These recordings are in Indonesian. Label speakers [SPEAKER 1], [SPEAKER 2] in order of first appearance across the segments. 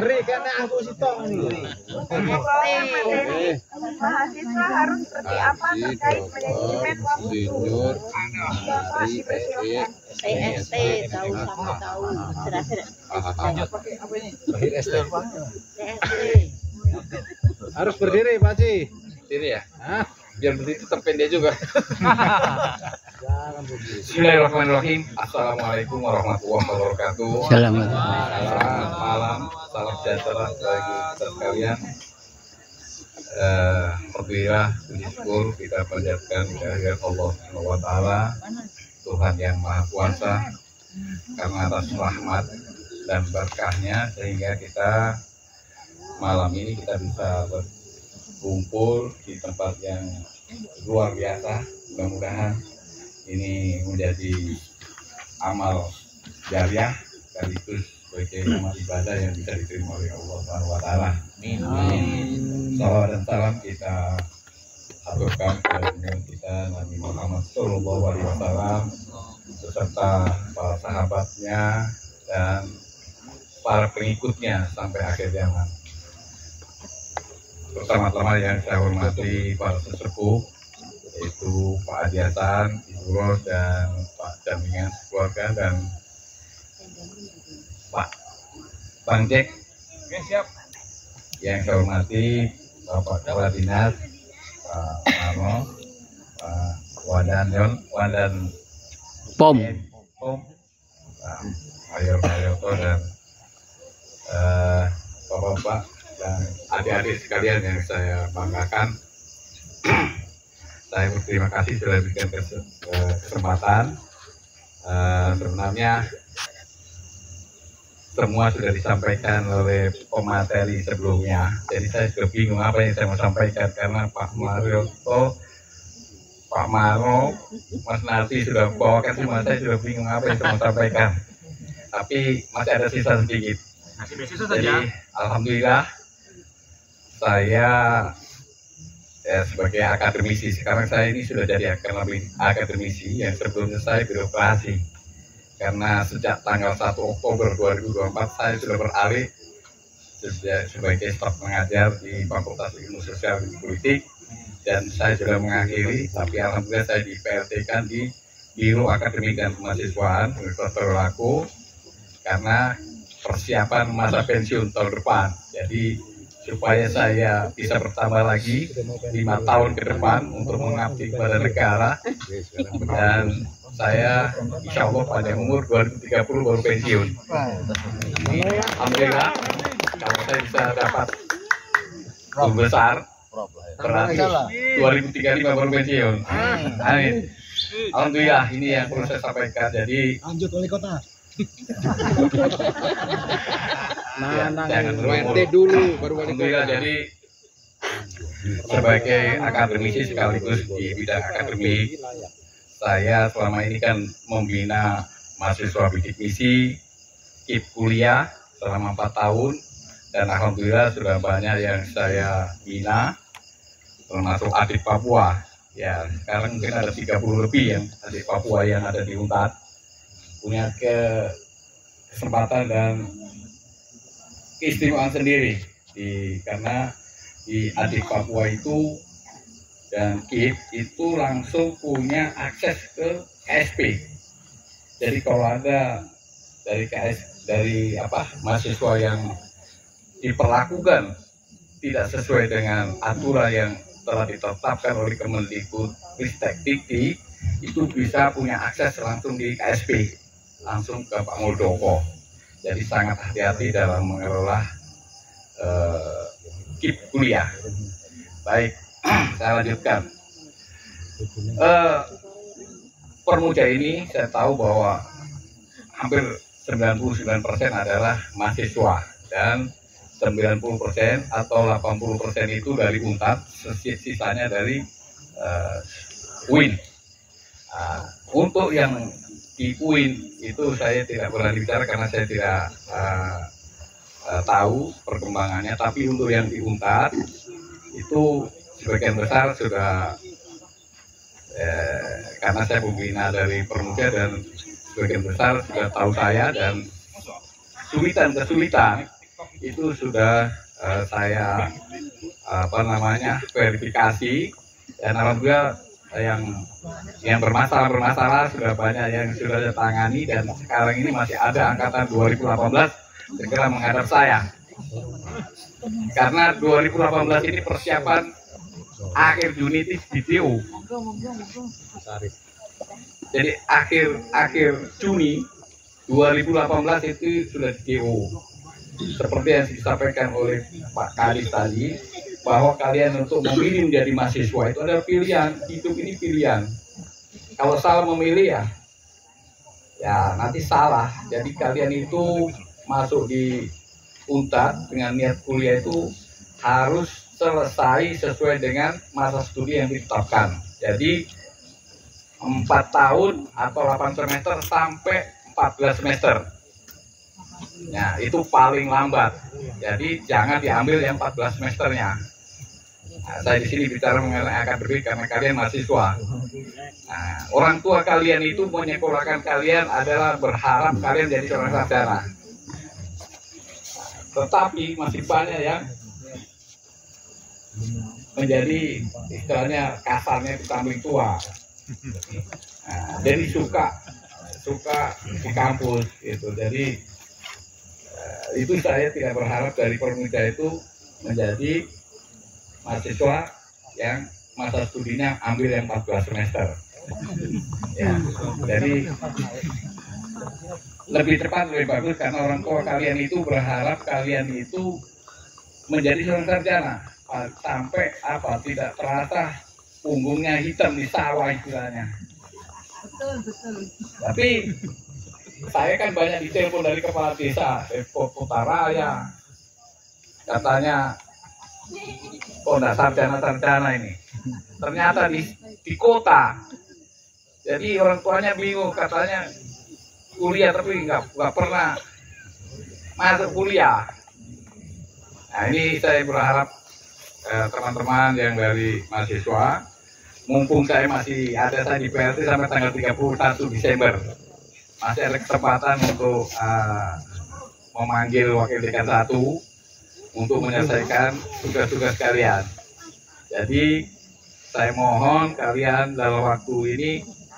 [SPEAKER 1] Ngeri karena aku sitong nih.
[SPEAKER 2] Mahasiswa harus seperti apa terkait manajemen waktu?
[SPEAKER 3] Insinyur dari
[SPEAKER 4] ST tahu sama tahu.
[SPEAKER 1] Harus berdiri Pak Ci.
[SPEAKER 3] Berdiri ya?
[SPEAKER 1] Hah?
[SPEAKER 3] Biar berdiri terpendek juga.
[SPEAKER 1] Jangan begitu.
[SPEAKER 3] Bismillahirrahmanirrahim. Assalamualaikum warahmatullahi wabarakatuh.
[SPEAKER 4] Selamat
[SPEAKER 3] Selamat malam, salam sejahtera bagi kita sekalian. Alhamdulillah, puji syukur kita panjatkan kehadirat Allah Subhanahu wa Ta'ala, Tuhan yang Maha Kuasa, karena atas rahmat dan berkahnya sehingga kita malam ini kita bisa berkumpul di tempat yang luar biasa. Mudah-mudahan ini menjadi amal jariah sekaligus sebagai amal ibadah yang bisa diterima oleh Allah Subhanahu wa Ta'ala. Amin. Salawat dan salam kita aturkan kepada junjungan kita Nabi Muhammad Sallallahu Alaihi Wasallam beserta para sahabatnya dan para pengikutnya sampai akhir zaman. Pertama-tama yang saya hormati para sesepuh, yaitu Pak Adi Hasan, Ibu Ros, dan Pak Jamingan keluarga, dan Pak Bang Jack. Oke, siap. Yang saya hormati Bapak Kepala Dinas, Pak Marno, Pak Wadan
[SPEAKER 4] POM,
[SPEAKER 3] Pak Mayor Mayoto, dan Bapak-bapak dan adik-adik sekalian yang saya banggakan. Saya berterima kasih sudah diberikan kesempatan. Sebenarnya semua sudah disampaikan oleh pemateri sebelumnya. Jadi saya juga bingung apa yang saya mau sampaikan karena Pak Marioto, Pak Maro, Mas Narti sudah bawakan semua. Saya sudah bingung apa yang saya mau sampaikan. Tapi masih ada sisa sedikit. Jadi alhamdulillah saya sebagai akademisi, sekarang saya ini sudah jadi akademisi yang sebelumnya saya birokrasi, karena sejak tanggal 1 Oktober 2024 saya sudah beralih sebagai staf mengajar di Fakultas Ilmu Sosial dan Politik, dan saya sudah mengakhiri, tapi alhamdulillah saya di PLT-kan di Biro Akademik dan Kemahasiswaan Universitas Trisakti karena persiapan masa pensiun tahun depan. Jadi supaya saya bisa bertambah lagi 5 tahun ke depan untuk mengabdi kepada negara, dan saya insya Allah pada umur 2030 baru pensiun. Alhamdulillah kalau saya bisa dapat guru besar berarti 2035 baru pensiun. Amin. Alhamdulillah, ini yang perlu saya sampaikan. Jadi
[SPEAKER 1] Lanjut wali kota.
[SPEAKER 3] jangan
[SPEAKER 1] WNT dulu baru wali kota.
[SPEAKER 3] Jadi sebagai akademisi sekaligus di bidang akademik, saya selama ini kan membina mahasiswa bidik misi, KIP kuliah selama 4 tahun, dan alhamdulillah sudah banyak yang saya bina, termasuk adik Papua. Ya, sekarang mungkin ada 30 lebih yang adik Papua yang ada di UNTAD. Punya kesempatan dan keistimewaan sendiri karena di adik Papua itu dan KIP itu langsung punya akses ke KSP. Jadi kalau ada dari mahasiswa yang diperlakukan tidak sesuai dengan aturan yang telah ditetapkan oleh Kemendikbud-Ristek Dikti, itu bisa punya akses langsung di KSP, langsung ke Pak Muldoko. Jadi sangat hati-hati dalam mengelola KIP kuliah. Baik, saya lanjutkan. Permuja ini saya tahu bahwa hampir 99% adalah mahasiswa, dan 90% atau 80% itu dari UNTAD, sisanya dari UIN. Untuk yang di UIN itu saya tidak berani bicara karena saya tidak tahu perkembangannya, tapi untuk yang di UNTAD itu sebagian besar sudah karena saya pembina dari Permuda dan sebagian besar sudah tahu saya, dan kesulitan itu sudah saya verifikasi, dan alhamdulillah yang bermasalah sudah banyak yang sudah ditangani, dan sekarang ini masih ada angkatan 2018 segera menghadap saya. Karena 2018 ini persiapan akhir Juni itu di DO. Jadi akhir Juni 2018 itu sudah di DO. Seperti yang disampaikan oleh Pak Kadis tadi, bahwa kalian untuk memilih menjadi mahasiswa itu adalah pilihan. Hidup ini pilihan. Kalau salah memilih ya nanti salah. Jadi kalian itu masuk di UNTAD dengan niat kuliah itu harus selesai sesuai dengan masa studi yang ditetapkan. Jadi 4 tahun atau 8 semester sampai 14 semester. Nah, itu paling lambat. Jadi jangan diambil yang 14 semesternya. Nah, saya di sini bicara mengenai akademik karena kalian mahasiswa. Nah, orang tua kalian itu menyekolahkan kalian adalah berharap kalian jadi seorang sarjana. Tetapi masih banyak yang menjadi istilahnya kasarnya itu kambing tua. Nah, jadi suka di kampus gitu. Jadi itu saya tidak berharap dari Permuda itu menjadi mahasiswa yang masa studinya ambil yang 14 semester. Ya, jadi lebih cepat lebih bagus karena orang tua kalian itu berharap kalian itu menjadi seorang sarjana sampai tidak terasa punggungnya hitam di sawah istilahnya. Betul. Tapi saya kan banyak ditelepon dari kepala desa, Putaraya, katanya kok enggak sarjana ini. Ternyata di kota. Jadi orang tuanya bingung, katanya kuliah tapi nggak pernah masuk kuliah. Nah, ini saya berharap teman-teman yang dari mahasiswa, mumpung saya masih ada di PLT sampai tanggal 31 Desember, masih ada kesempatan untuk memanggil wakil dekan 1 untuk menyelesaikan tugas-tugas kalian. Jadi saya mohon kalian dalam waktu ini,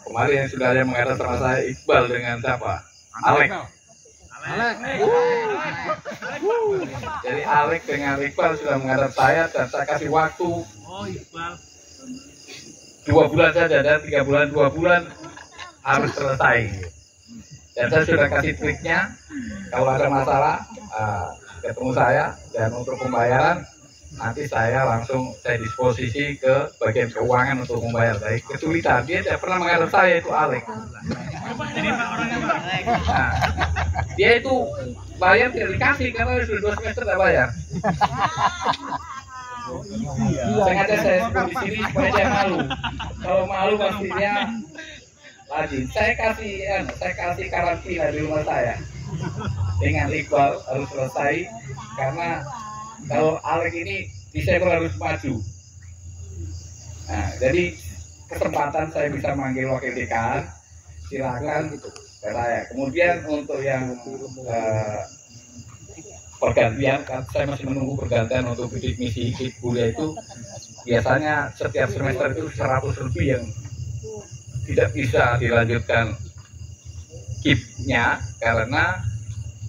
[SPEAKER 3] kemarin yang sudah ada menghadap sama saya Iqbal dengan siapa? Alek. Jadi Alek dengan Iqbal sudah menghadap saya dan saya kasih waktu 2 bulan saja, dan 3 bulan 2 bulan harus selesai. Dan saya sudah kasih triknya, kalau ada masalah ketemu saya, dan untuk pembayaran nanti saya disposisi ke bagian keuangan untuk membayar. Baik kesulitan, dia tidak pernah menghadap saya, itu Alek. Nah, dia itu bayar tidak dikasih karena sudah 2 semester tidak bayar. Sengaja saya sebut di sini supaya dia malu. Kalau malu pastinya lagi. Saya kasih karantina di rumah saya dengan Iqbal harus selesai, karena kalau Alek ini Desember harus maju. Nah, jadi kesempatan saya bisa manggil wakil dekan, silakan ke saya. Kemudian untuk yang pergantian, saya masih menunggu pergantian untuk bidik misi kuliah itu. Biasanya setiap semester itu 100 lebih yang tidak bisa dilanjutkan KIP-nya karena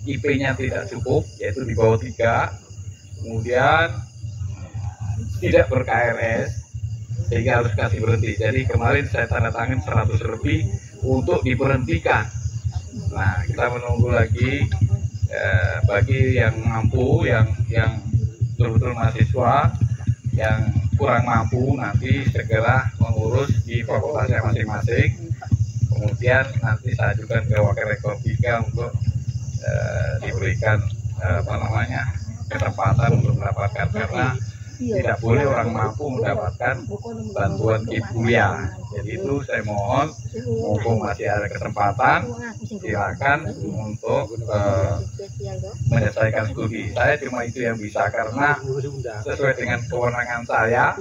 [SPEAKER 3] IP-nya tidak cukup, yaitu di bawah 3. Kemudian tidak ber-KRS sehingga harus kasih berhenti. Jadi kemarin saya tanda tangan 100 lebih untuk diberhentikan. Nah, kita menunggu lagi bagi yang mampu, yang betul-betul mahasiswa yang kurang mampu, nanti segera mengurus di fakultasnya masing-masing. Kemudian nanti saya ajukan ke wakil rektor 3 untuk diberikan kesempatan untuk mendapatkan, karena tidak boleh orang mampu mendapatkan bantuan KIP kuliah. Jadi itu saya mohon, mumpung masih ada kesempatan, silakan untuk menyelesaikan studi. Saya cuma itu yang bisa, karena sesuai dengan kewenangan saya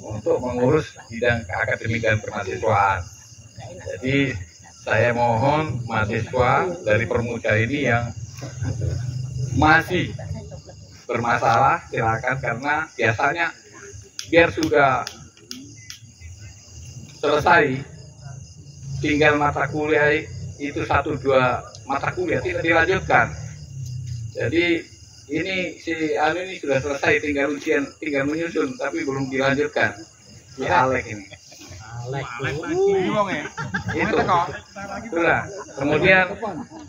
[SPEAKER 3] untuk mengurus bidang akademik dan permahasiswaan. Jadi saya mohon mahasiswa dari Permuda ini yang masih bermasalah, silakan, karena biasanya biar sudah selesai tinggal mata kuliah itu 1-2 mata kuliah tidak dilanjutkan. Jadi ini si Anu ini sudah selesai, tinggal ujian, tinggal menyusun, tapi belum dilanjutkan. Si Alek ini. Itu sudah. Kemudian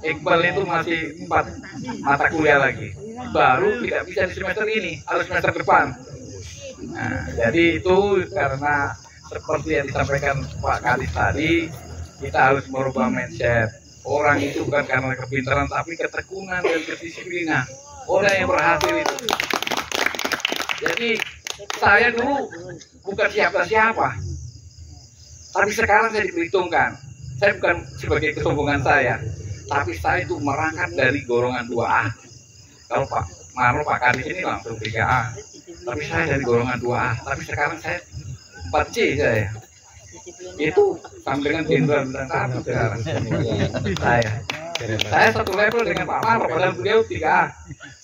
[SPEAKER 3] Iqbal itu masih 4 mata kuliah lagi. Baru tidak bisa di semester ini, harus semester depan. Nah, jadi itu karena seperti yang disampaikan Pak Kadis tadi, kita harus merubah mindset. Orang itu bukan karena kepintaran, tapi ketekunan dan kedisiplinan. Orang yang berhasil itu. Jadi saya dulu bukan siapa-siapa, tapi sekarang saya diperhitungkan. Saya bukan sebagai kesombongan saya, tapi saya itu merangkap dari golongan 2A. Kalau Pak Maruf, Pak Kadis ini langsung 3A, tapi saya dari golongan 2A. Tapi sekarang saya 4C saya. Itu sama dengan jenderal bintang 1 sekarang. Saya satu level dengan Pak Maruf, padahal beliau 3A,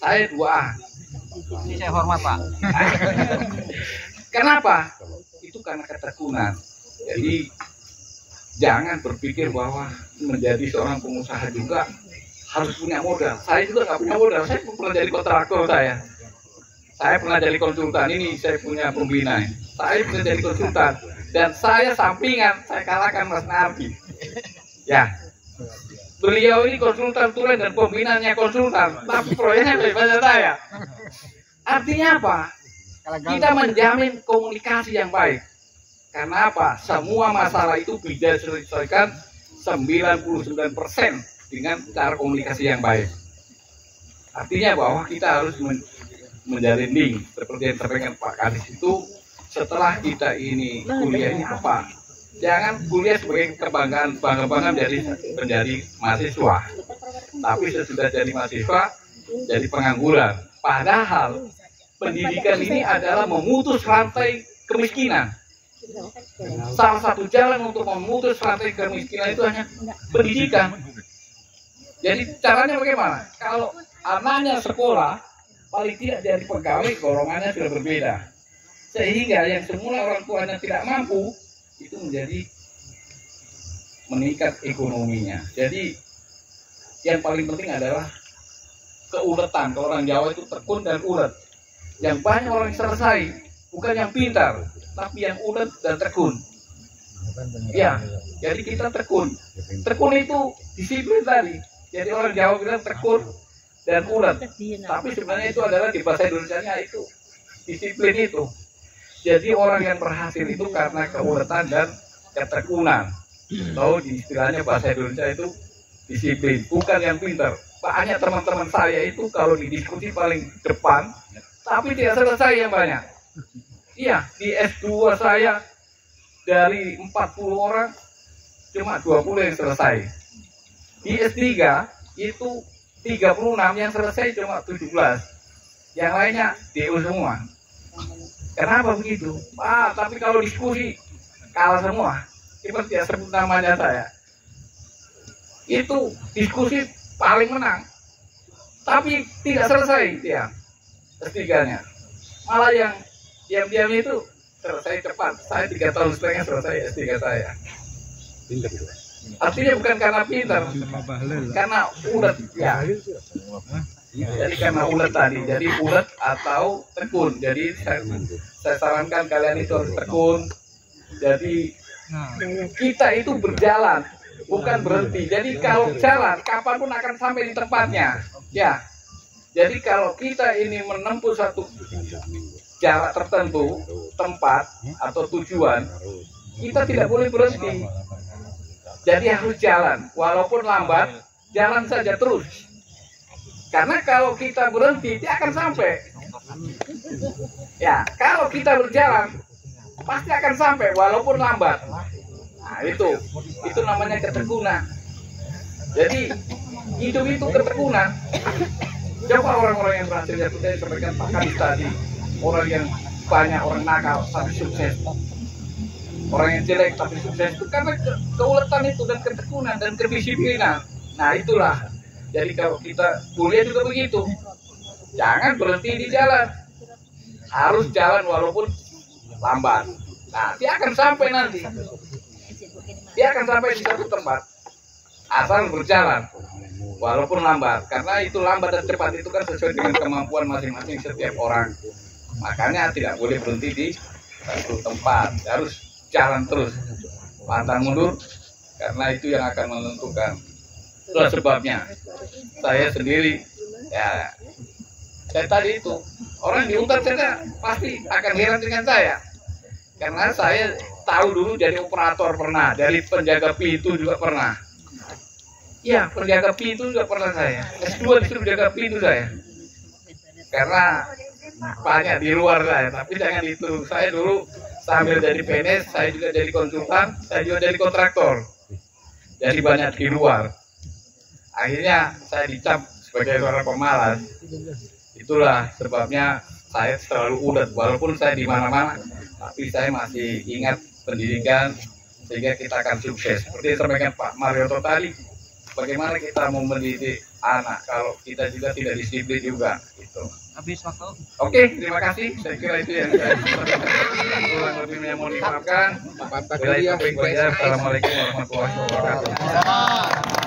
[SPEAKER 3] saya 2A.
[SPEAKER 5] Ini saya hormat, Pak.
[SPEAKER 3] Kenapa? Itu karena ketekunan. Jadi jangan berpikir bahwa menjadi seorang pengusaha juga harus punya modal. Saya juga nggak punya modal. Saya pernah jadi kontraktor saya. Saya pernah jadi konsultan. Ini saya punya pembina. Saya pernah jadi konsultan. Dan saya sampingan, saya kalahkan Mas Nardi. Ya, beliau ini konsultan tulen dan pembinanya konsultan, tapi proyeknya lebih banyak saya. Artinya apa? Kita menjamin komunikasi yang baik. Karena apa? Semua masalah itu bisa diselesaikan 99% dengan cara komunikasi yang baik. Artinya bahwa kita harus menjalin link seperti yang disampaikan Pak Kadis itu. Setelah kita ini kuliah ini apa? Jangan kuliah sebagai kebanggaan, bangga-bangga menjadi mahasiswa. Tapi sesudah jadi mahasiswa, jadi pengangguran. Padahal pendidikan ini adalah memutus rantai kemiskinan. Salah satu jalan untuk memutus rantai kemiskinan itu hanya pendidikan. Jadi caranya bagaimana? Kalau anaknya sekolah, paling tidak jadi pegawai, golongannya sudah berbeda. Sehingga yang semula orang tuanya tidak mampu, itu menjadi meningkat ekonominya. Jadi yang paling penting adalah keuletan. Kalau orang Jawa itu tekun dan ulet. Yang banyak orang yang selesai, bukan yang pintar, tapi yang ulet dan tekun. Ya, jadi kita tekun. Tekun itu disiplin tadi. Jadi orang Jawa bilang tekun dan ulet. Tapi sebenarnya itu adalah di bahasa Indonesianya itu disiplin itu. Jadi orang yang berhasil itu karena keuletan dan ketekunan. Tahu di istilahnya bahasa Indonesia itu disiplin, bukan yang pintar. Banyak teman-teman saya itu kalau di diskusi paling depan, tapi tidak selesai yang banyak. Iya, di S2 saya dari 40 orang cuma 20 yang selesai. Di S3 itu 36 yang selesai cuma 17. Yang lainnya DO semua. Kenapa begitu? Tapi kalau diskusi kalah semua. Seperti yang sebut namanya saya. Itu diskusi paling menang. Tapi tidak selesai dia S3-nya. Malah yang diam-diam itu selesai cepat. Saya 3 tahun setengah selesai S3 saya.
[SPEAKER 1] Pintar itu.
[SPEAKER 3] Artinya bukan karena pintar, karena ulet ya. Jadi karena ulet tadi, jadi ulet atau tekun. Jadi saya sarankan kalian itu harus tekun. Jadi kita itu berjalan, bukan berhenti. Jadi kalau jalan, kapanpun akan sampai di tempatnya. Ya. Jadi kalau kita ini menempuh satu jarak tertentu, tempat atau tujuan, kita tidak boleh berhenti. Jadi harus jalan, walaupun lambat, jalan saja terus. Karena kalau kita berhenti, dia akan sampai. Ya, kalau kita berjalan, pasti akan sampai, walaupun lambat. Nah, itu namanya ketekunan. Jadi, hidup itu ketekunan. Coba orang-orang yang berhasil, ya saya sampaikan Pak Kadis tadi, orang yang banyak, orang nakal, tapi sukses. Orang yang jelek tapi sukses itu karena keuletan itu dan ketekunan dan kedisiplinan. Nah itulah. Jadi kalau kita kuliah juga begitu. Jangan berhenti di jalan. Harus jalan walaupun lambat. Nah, dia akan sampai nanti. Dia akan sampai di satu tempat. Asal berjalan walaupun lambat. Karena itu lambat dan cepat itu kan sesuai dengan kemampuan masing-masing setiap orang. Makanya tidak boleh berhenti di satu tempat. Harus jalan terus. Pantang mundur. Karena itu yang akan menentukan. Itulah sebabnya saya sendiri ya saya tadi itu orang di UNTAD saja pasti akan heran dengan saya karena saya tahu dulu jadi operator pernah, dari penjaga pintu juga pernah. Iya, penjaga pintu juga pernah saya. S2 disuruh jaga pintu saya. Karena banyak di luar saya, tapi jangan itu. Saya dulu sambil jadi PNS, saya juga jadi konsultan, saya juga jadi kontraktor. Jadi banyak di luar. Akhirnya saya dicap sebagai seorang pemalas. Itulah sebabnya saya selalu ulet, walaupun saya di mana-mana, tapi saya masih ingat pendidikan sehingga kita akan sukses. Seperti yang disampaikan Pak Marioto tadi, bagaimana kita mau mendidik anak kalau kita juga tidak disiplin juga. Gitu.
[SPEAKER 5] Habis waktu.
[SPEAKER 3] Oke, terima kasih. Saya kira itu yang saya kurang lebihnya mohon dimaafkan. Assalamualaikum warahmatullahi wabarakatuh.